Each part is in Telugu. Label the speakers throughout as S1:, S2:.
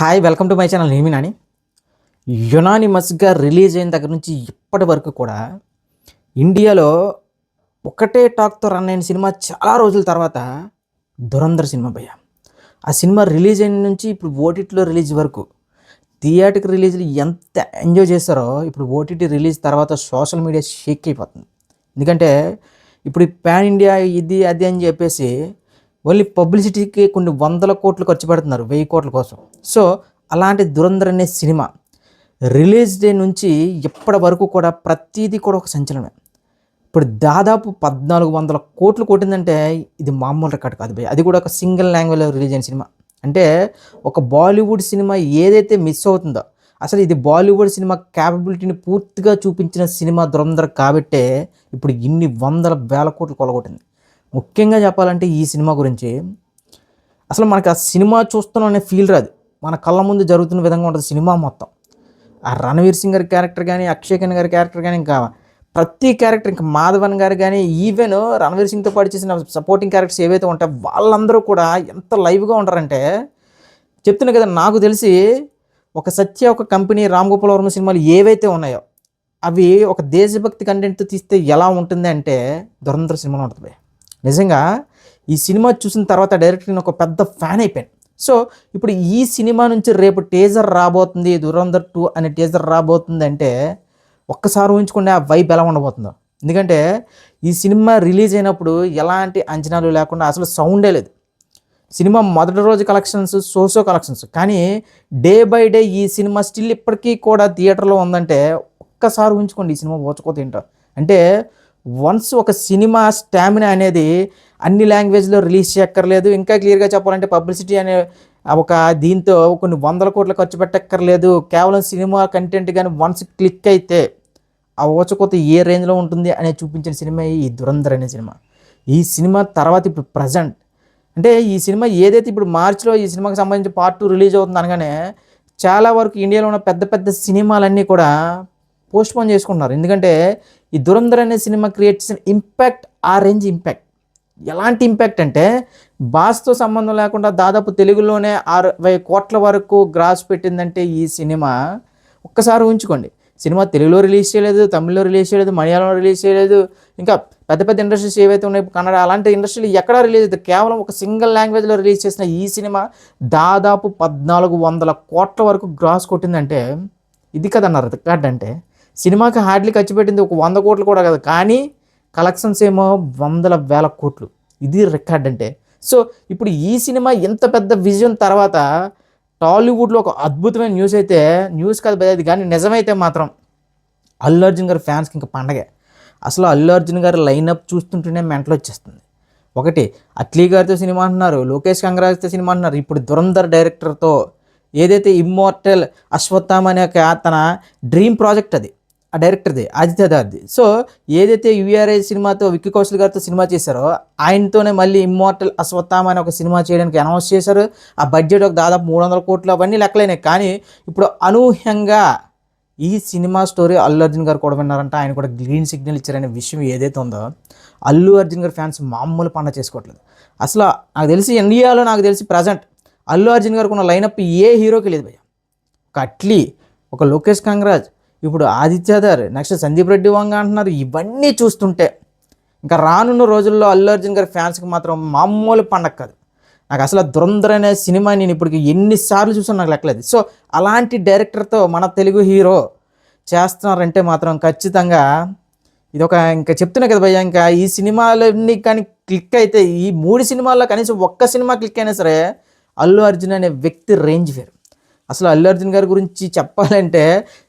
S1: Hi welcome to my channel నేమి నాని. యునానిమస్గా రిలీజ్ అయిన దగ్గర నుంచి ఇప్పటి వరకు కూడా ఇండియాలో ఒకటే టాక్తో రన్ అయిన సినిమా చాలా రోజుల తర్వాత ధురంధర్ సినిమా భయ్య. ఆ సినిమా రిలీజ్ అయిన నుంచి ఇప్పుడు ఓటీటీలో రిలీజ్ వరకు థియేటర్కి రిలీజ్లు ఎంత ఎంజాయ్ చేస్తారో ఇప్పుడు ఓటీటీ రిలీజ్ తర్వాత సోషల్ మీడియా షేక్ అయిపోతుంది. ఎందుకంటే ఇప్పుడు పాన్ ఇండియా ఇది అది అని చెప్పేసి ఓన్లీ పబ్లిసిటీకి కొన్ని వందల కోట్లు ఖర్చు పెడుతున్నారు, 1000 కోట్ల కోసం. సో అలాంటి ధురంధర్ అనే సినిమా రిలీజ్ డే నుంచి ఇప్పటి వరకు కూడా ప్రతిదీ కూడా ఒక సంచలనమే. ఇప్పుడు దాదాపు 1400 కోట్లు కొట్టిందంటే ఇది మామూలు రికార్డ్ కాదు భయ్. అది కూడా ఒక సింగిల్ లాంగ్వేజ్లో రిలీజ్ అయిన సినిమా. అంటే ఒక బాలీవుడ్ సినిమా ఏదైతే మిస్ అవుతుందో, అసలు ఇది బాలీవుడ్ సినిమా క్యాపబిలిటీని పూర్తిగా చూపించిన సినిమా ధురంధర్ కాబట్టే ఇప్పుడు ఇన్ని వందల వేల కోట్లు కొలగొట్టింది. ముఖ్యంగా చెప్పాలంటే ఈ సినిమా గురించి అసలు మనకు ఆ సినిమా చూస్తున్నాం అనే ఫీల్ రాదు. మన కళ్ళ ముందు జరుగుతున్న విధంగా ఉంటుంది సినిమా మొత్తం. ఆ రణవీర్ సింగ్ గారి క్యారెక్టర్ కానీ, అక్షయ్ ఖన్నా గారి క్యారెక్టర్ కానీ, ఇంకా ప్రతి క్యారెక్టర్, ఇంకా మాధవన్ గారు కానీ, ఈవెన్ రణవీర్ సింగ్తో పాటు చేసిన సపోర్టింగ్ క్యారెక్టర్స్ ఏవైతే ఉంటాయో వాళ్ళందరూ కూడా ఎంత లైవ్గా ఉంటారంటే చెప్తున్నా కదా. నాకు తెలిసి ఒక సత్య, ఒక కంపెనీ, రామ్ గోపాల్ వర్మ సినిమాలు ఏవైతే ఉన్నాయో అవి ఒక దేశభక్తి కంటెంట్తో తీస్తే ఎలా ఉంటుంది అంటే ధురంధర్ సినిమాలో ఉంటుంది. నిజంగా ఈ సినిమా చూసిన తర్వాత డైరెక్ట్ నేను ఒక పెద్ద ఫ్యాన్ అయిపోయాను. సో ఇప్పుడు ఈ సినిమా నుంచి రేపు టీజర్ రాబోతుంది, ధురంధర్ 2 అనే టీజర్ రాబోతుంది అంటే ఒక్కసారి ఊహించుకోండి ఆ వైబ్ ఎలా ఉండబోతుందో. ఎందుకంటే ఈ సినిమా రిలీజ్ అయినప్పుడు ఎలాంటి అంచనాలు లేకుండా అసలు సౌండే లేదు. సినిమా మొదటి రోజు కలెక్షన్స్ సోసో కలెక్షన్స్, కానీ డే బై డే ఈ సినిమా స్టిల్ ఇప్పటికీ కూడా థియేటర్లో ఉందంటే ఒక్కసారి ఊహించుకోండి ఈ సినిమా ఓచుకోతే ఏంటో. అంటే వన్స్ ఒక సినిమా స్టామినా అనేది అన్ని లాంగ్వేజ్లో రిలీజ్ చేయక్కర్లేదు. ఇంకా క్లియర్గా చెప్పాలంటే పబ్లిసిటీ అనే ఒక దీంతో కొన్ని వందల కోట్లు ఖర్చు పెట్టక్కర్లేదు. కేవలం సినిమా కంటెంట్ కానీ వన్స్ క్లిక్ అయితే ఆ ఓచకోత ఏ రేంజ్లో ఉంటుంది అనేది చూపించిన సినిమా ఈ ధురంధర్ అనే సినిమా. ఈ సినిమా తర్వాత ఇప్పుడు ప్రజెంట్ అంటే ఈ సినిమా ఏదైతే ఇప్పుడు మార్చిలో ఈ సినిమాకి సంబంధించి పార్ట్ 2 రిలీజ్ అవుతుంది అనగానే చాలా వరకు ఇండియాలో ఉన్న పెద్ద పెద్ద సినిమాలన్నీ కూడా పోస్ట్పోన్ చేసుకుంటున్నారు. ఎందుకంటే ఈ ధురంధర్ అనే సినిమా క్రియేట్ చేసిన ఇంపాక్ట్ ఆ రేంజ్ ఇంపాక్ట్. ఎలాంటి ఇంపాక్ట్ అంటే బాస్తో సంబంధం లేకుండా దాదాపు తెలుగులోనే 60 కోట్ల వరకు గ్రాస్ పెట్టిందంటే ఈ సినిమా ఒక్కసారి ఊహించుకోండి. సినిమా తెలుగులో రిలీజ్ చేయలేదు, తమిళ్లో రిలీజ్ చేయలేదు, మలయాళంలో రిలీజ్ చేయలేదు, ఇంకా పెద్ద పెద్ద ఇండస్ట్రీస్ ఏవైతే ఉన్నాయో కన్నడ అలాంటి ఇండస్ట్రీలు ఎక్కడా రిలీజ్ అవుతుంది. కేవలం ఒక సింగిల్ లాంగ్వేజ్లో రిలీజ్ చేసిన ఈ సినిమా దాదాపు 1400 కోట్ల వరకు గ్రాస్ కొట్టిందంటే ఇది కదన్నారు రికార్డ్. అంటే సినిమాకి హార్డ్లీ ఖర్చు పెట్టింది ఒక 100 కోట్లు కూడా కదా, కానీ కలెక్షన్స్ ఏమో వందల వేల కోట్లు. ఇది రికార్డ్ అంటే. సో ఇప్పుడు ఈ సినిమా ఎంత పెద్ద విజయం తర్వాత టాలీవుడ్లో ఒక అద్భుతమైన న్యూస్ అయితే న్యూస్ కాదు అది, కానీ నిజమైతే మాత్రం అల్లు అర్జున్ గారి ఫ్యాన్స్కి ఇంకా పండగే. అసలు అల్లు అర్జున్ గారి లైనప్ చూస్తుంటేనే మెంటల్ వచ్చేస్తుంది. ఒకటి అట్లీ గారితో సినిమా అంటున్నారు, లోకేష్ కంగరాజ్తో సినిమా అంటున్నారు, ఇప్పుడు ధురంధర్ డైరెక్టర్తో ఏదైతే ఇమ్మోర్టల్ అశ్వత్థామ అనే తన డ్రీమ్ ప్రాజెక్ట్ అది ఆ డైరెక్టర్ది ఆదిత్యదార్ది. సో ఏదైతే యుఆర్ఐ సినిమాతో విక్కీ కౌశల్ గారితో సినిమా చేశారో ఆయనతోనే మళ్ళీ ఇమ్మోర్టల్ అశ్వత్థామ అనే ఒక సినిమా చేయడానికి అనౌన్స్ చేశారు. ఆ బడ్జెట్ ఒక దాదాపు 300 కోట్లు అవన్నీ లెక్కలైనాయి. కానీ ఇప్పుడు అనూహ్యంగా ఈ సినిమా స్టోరీ అల్లు అర్జున్ గారు కూడా విన్నారంట. ఆయన కూడా గ్రీన్ సిగ్నల్ ఇచ్చారనే విషయం ఏదైతే ఉందో అల్లు అర్జున్ గారి ఫ్యాన్స్ మామూలు పండగ చేసుకోవట్లేదు. అసలు నాకు తెలిసి ఇండియాలో నాకు తెలిసి ప్రజెంట్ అల్లు అర్జున్ గారికి ఉన్న లైనప్ ఏ హీరోకి లేదు భయ్య. ఒక అట్లీ, ఒక లోకేష్ కంగరాజ్, ఇప్పుడు ఆదిత్యదార్, నెక్స్ట్ సందీప్ రెడ్డి వంగ అంటున్నారు. ఇవన్నీ చూస్తుంటే ఇంకా రానున్న రోజుల్లో అల్లు అర్జున్ గారి ఫ్యాన్స్కి మాత్రం మామూలు పండగ కాదు. నాకు అసలు ధురంధర్ అనే సినిమా నేను ఇప్పటికి ఎన్నిసార్లు చూసాను నాకు లెక్కలేదు. సో అలాంటి డైరెక్టర్తో మన తెలుగు హీరో చేస్తున్నారంటే మాత్రం ఖచ్చితంగా ఇది ఒక ఇంకా చెప్తున్నా కదా భయ్య, ఇంకా ఈ సినిమాలన్నీ కానీ క్లిక్ అయితే ఈ 3 సినిమాల్లో కనీసం ఒక్క సినిమా క్లిక్ అయినా సరే అల్లు అర్జున్ అనే వ్యక్తి రేంజ్ వేరు. అసలు అల్లు అర్జున్ గారి గురించి చెప్పాలంటే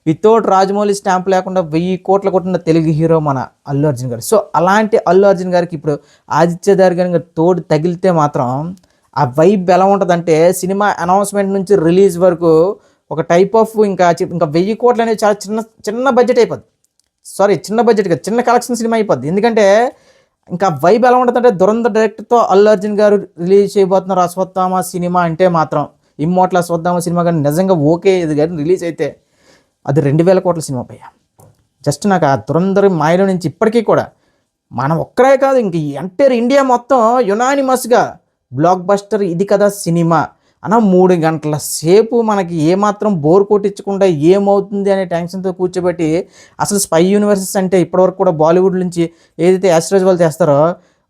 S1: వితౌట్ రాజమౌళి స్టాంప్ లేకుండా 1000 కోట్లు కొట్టిన తెలుగు హీరో మన అల్లు అర్జున్ గారు. సో అలాంటి అల్లు అర్జున్ గారికి ఇప్పుడు ఆదిత్యదార్ గారి తోడు తగిలితే మాత్రం ఆ వైబ్ ఎలా ఉంటుందంటే సినిమా అనౌన్స్మెంట్ నుంచి రిలీజ్ వరకు ఒక టైప్ ఆఫ్ ఇంకా 1000 కోట్లు అనేది చాలా చిన్న బడ్జెట్ అయిపోద్ది. సారీ, చిన్న బడ్జెట్ కాదు, చిన్న కలెక్షన్ సినిమా అయిపోద్ది. ఎందుకంటే ఇంకా వైబ్ ఎలా ఉంటుందంటే ధురంధర్ డైరెక్టర్తో అల్లు అర్జున్ గారు రిలీజ్ చేయబోతున్నారు అశ్వత్థామ సినిమా అంటే మాత్రం ఇమ్మోర్టల్ అశ్వత్థామ సినిమా కానీ నిజంగా ఓకే ఇది కానీ రిలీజ్ అయితే అది 2000 కోట్ల సినిమా పయ్య. జస్ట్ నాకు ఆ ధురంధర్ మాయలో నుంచి ఇప్పటికీ కూడా మనం ఒక్కరే కాదు ఇంక ఎంటైర్ ఇండియా మొత్తం యునానిమస్గా బ్లాక్ బస్టర్ ఇది కదా సినిమా అన్న 3 గంటల సేపు మనకి ఏమాత్రం బోర్ కొట్టించకుండా ఏమవుతుంది అనే టెన్షన్తో కూర్చోబెట్టి అసలు స్పై యూనివర్సెస్ అంటే ఇప్పటివరకు కూడా బాలీవుడ్ నుంచి ఏదైతే యాస్ట్రాజ్ వాళ్ళు చేస్తారో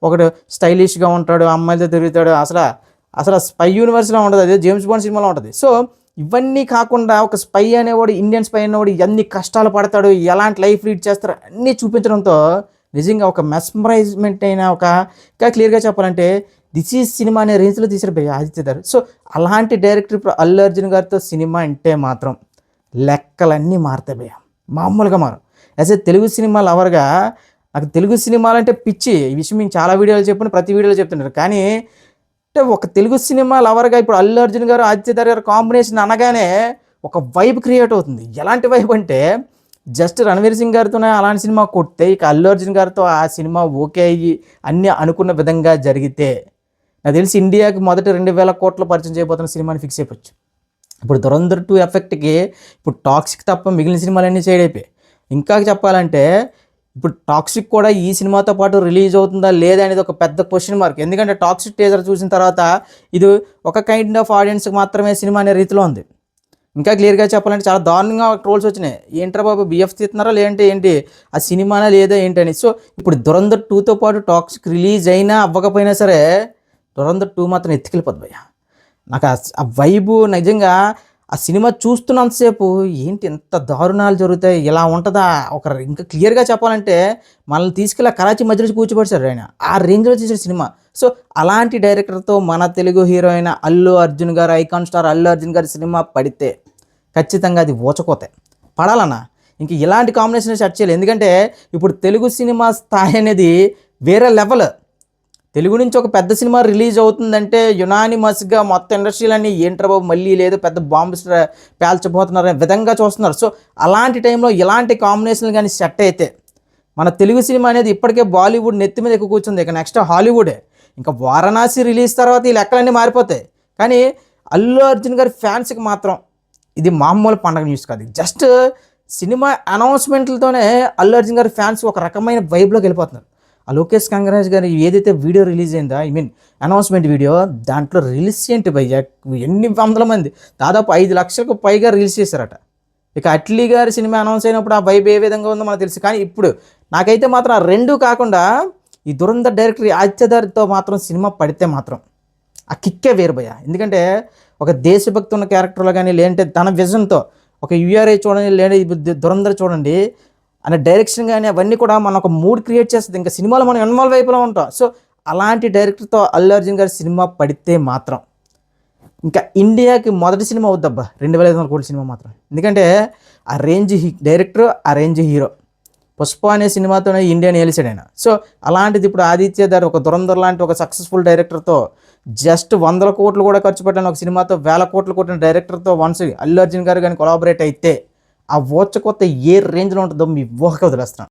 S1: ఒకడు స్టైలిష్గా ఉంటాడు, అమ్మాయిలతో తిరుగుతాడు, అసలు అసలు స్పై యూనివర్స్లో ఉండదు, అదే జేమ్స్ బాండ్ సినిమాలో ఉంటుంది. సో ఇవన్నీ కాకుండా ఒక స్పై అనేవాడు, ఇండియన్ స్పై అనేవాడు ఎన్ని కష్టాలు పడతాడు, ఎలాంటి లైఫ్ లీడ్ చేస్తారో అన్నీ చూపించడంతో నిజంగా ఒక మెస్మరైజ్మెంట్ అయిన ఒక ఇంకా క్లియర్గా చెప్పాలంటే దిస్ ఈజ్ సినిమా అనే రేంజ్లో తీసారు భయ్య ఆదిత్య గారు. సో అలాంటి డైరెక్టర్ ఇప్పుడు అల్లు అర్జున్ గారితో సినిమా అంటే మాత్రం లెక్కలన్నీ మారుతాయి భయ్య, మామూలుగా మారు. యాజ్ ఏ తెలుగు సినిమా లవర్గా నాకు తెలుగు సినిమాలు అంటే పిచ్చి. ఈ విషయం మేము చాలా వీడియోలు చెప్పిన ప్రతి వీడియోలో చెప్తున్నారు. కానీ అంటే ఒక తెలుగు సినిమా లవర్గా ఇప్పుడు అల్లు అర్జున్ గారు ఆదిత్య గారు కాంబినేషన్ అనగానే ఒక వైబ్ క్రియేట్ అవుతుంది. ఎలాంటి వైబ్ అంటే జస్ట్ రణవీర్ సింగ్ గారితోనే అలాంటి సినిమా కొడితే ఇక అల్లు అర్జున్ గారితో ఆ సినిమా ఓకే అయ్యి అన్నీ అనుకున్న విధంగా జరిగితే నాకు తెలిసి ఇండియాకి మొదటి 2000 కోట్లు పరిచయం చేయబోతున్న సినిమాని ఫిక్స్ అయిపోవచ్చు. ఇప్పుడు దురంధర్ 2 ఎఫెక్ట్కి ఇప్పుడు టాక్సిక్ తప్ప మిగిలిన సినిమాలన్నీ సైడ్ అయిపోయాయి. ఇంకా చెప్పాలంటే ఇప్పుడు టాక్సిక్ కూడా ఈ సినిమాతో పాటు రిలీజ్ అవుతుందా లేదా అనేది ఒక పెద్ద క్వశ్చన్ మార్క్. ఎందుకంటే టాక్సిక్ టీజర్ చూసిన తర్వాత ఇది ఒక కైండ్ ఆఫ్ ఆడియన్స్కి మాత్రమే సినిమా అనే రీతిలో ఉంది. ఇంకా క్లియర్గా చెప్పాలంటే చాలా దారుణంగా ట్రోల్స్ వచ్చినాయి. ఏంట్రా బాబు బిఎఫ్ తీస్తున్నారా లేదంటే ఏంటి, ఆ సినిమానా లేదా ఏంటని. సో ఇప్పుడు దురంధర్ 2తో పాటు టాక్సిక్ రిలీజ్ అయినా అవ్వకపోయినా సరే దురంధర్ 2 మాత్రం ఎత్తుకెళ్ళిపోద్ది భయ్య. నాకు ఆ వైబు నిజంగా ఆ సినిమా చూస్తున్నంతసేపు ఏంటి ఎంత దారుణాలు జరుగుతాయి, ఇలా ఉంటుందా ఒక ఇంకా క్లియర్గా చెప్పాలంటే మనల్ని తీసుకెళ్ళి కరాచీ మధ్యలో కూర్చోబెడతారు ఆయన, ఆ రేంజ్లో చేసిన సినిమా. సో అలాంటి డైరెక్టర్తో మన తెలుగు హీరో అయిన అల్లు అర్జున్ గారు, ఐకాన్ స్టార్ అల్లు అర్జున్ గారి సినిమా పడితే ఖచ్చితంగా అది ఊచకోతే పడాలన్నా. ఇంక ఇలాంటి కాంబినేషన్ సెట్ చేయాలి. ఎందుకంటే ఇప్పుడు తెలుగు సినిమా స్థాయి అనేది వేరే లెవెల్. తెలుగు నుంచి ఒక పెద్ద సినిమా రిలీజ్ అవుతుందంటే యునానిమస్గా మొత్తం ఇండస్ట్రీలన్నీ ఏంట్రా బాబు మళ్ళీ లేదు పెద్ద బాంబు పేల్చబోతున్నారు అనే విధంగా చూస్తున్నారు. సో అలాంటి టైంలో ఇలాంటి కాంబినేషన్లు కానీ సెట్ అయితే మన తెలుగు సినిమా అనేది ఇప్పటికే బాలీవుడ్ నెత్తి మీద ఎక్కువ కూర్చుంది, ఇక నెక్స్ట్ హాలీవుడే. ఇంకా వారణాసి రిలీజ్ తర్వాత ఈ లెక్కలన్నీ మారిపోతాయి. కానీ అల్లు అర్జున్ గారి ఫ్యాన్స్కి మాత్రం ఇది మామూలు పండగ న్యూస్ కాదు. జస్ట్ సినిమా అనౌన్స్మెంట్లతోనే అల్లు అర్జున్ గారి ఫ్యాన్స్ ఒక రకమైన వైబ్లోకి వెళ్ళిపోతున్నారు. ఆ లోకేష్ కంగరాజ్ గారి ఏదైతే వీడియో రిలీజ్ అయిందో అనౌన్స్మెంట్ వీడియో, దాంట్లో రిలీజ్ ఏంటి భయ్య ఎన్ని వందల మంది, దాదాపు 5 లక్షలకు పైగా రిలీజ్ చేశారట. ఇక అట్లీ గారి సినిమా అనౌన్స్ అయినప్పుడు ఆ వైబ్ ఏ విధంగా ఉందో మనకు తెలుసు. కానీ ఇప్పుడు నాకైతే మాత్రం ఆ రెండు కాకుండా ఈ దురంధర్ డైరెక్టర్ ఆదిత్య గారితో మాత్రం సినిమా పడితే మాత్రం ఆ కిక్కే వేరు భయ్య. ఎందుకంటే ఒక దేశభక్తి ఉన్న క్యారెక్టర్లో కానీ లేదంటే తన విజన్తో ఒక యూఆర్ఐ చూడండి లేదంటే దురంధర్ చూడండి అనే డైరెక్షన్ కానీ అవన్నీ కూడా మనం ఒక మూడ్ క్రియేట్ చేస్తుంది. ఇంకా సినిమాలో మనం ఇన్వాల్వ్ అయిపోతూ ఉంటాం. సో అలాంటి డైరెక్టర్తో అల్లు అర్జున్ గారి సినిమా పడితే మాత్రం ఇంకా ఇండియాకి మొదటి సినిమా అవుద్దబ్బా 2500 కోట్ల సినిమా మాత్రం. ఎందుకంటే ఆ రేంజ్ డైరెక్టర్, ఆ రేంజ్ హీరో. పుష్ప అనే సినిమాతోనే ఇండియాని ఏలిసాడు ఆయన. సో అలాంటిది ఇప్పుడు ఆదిత్య గారు ఒక దురంధర్ లాంటి ఒక సక్సెస్ఫుల్ డైరెక్టర్తో జస్ట్ 100 కోట్లు కూడా ఖర్చు పెట్టిన ఒక సినిమాతో 1000 కోట్లు కొట్టిన డైరెక్టర్తో వన్స్ అల్లు అర్జున్ గారు కానీ కొలాబరేట్ అయితే ఆ ఓచ కొత్త ఏ రేంజ్లో ఉంటుందో మీ ఊహకి వదిలేస్తున్నాను.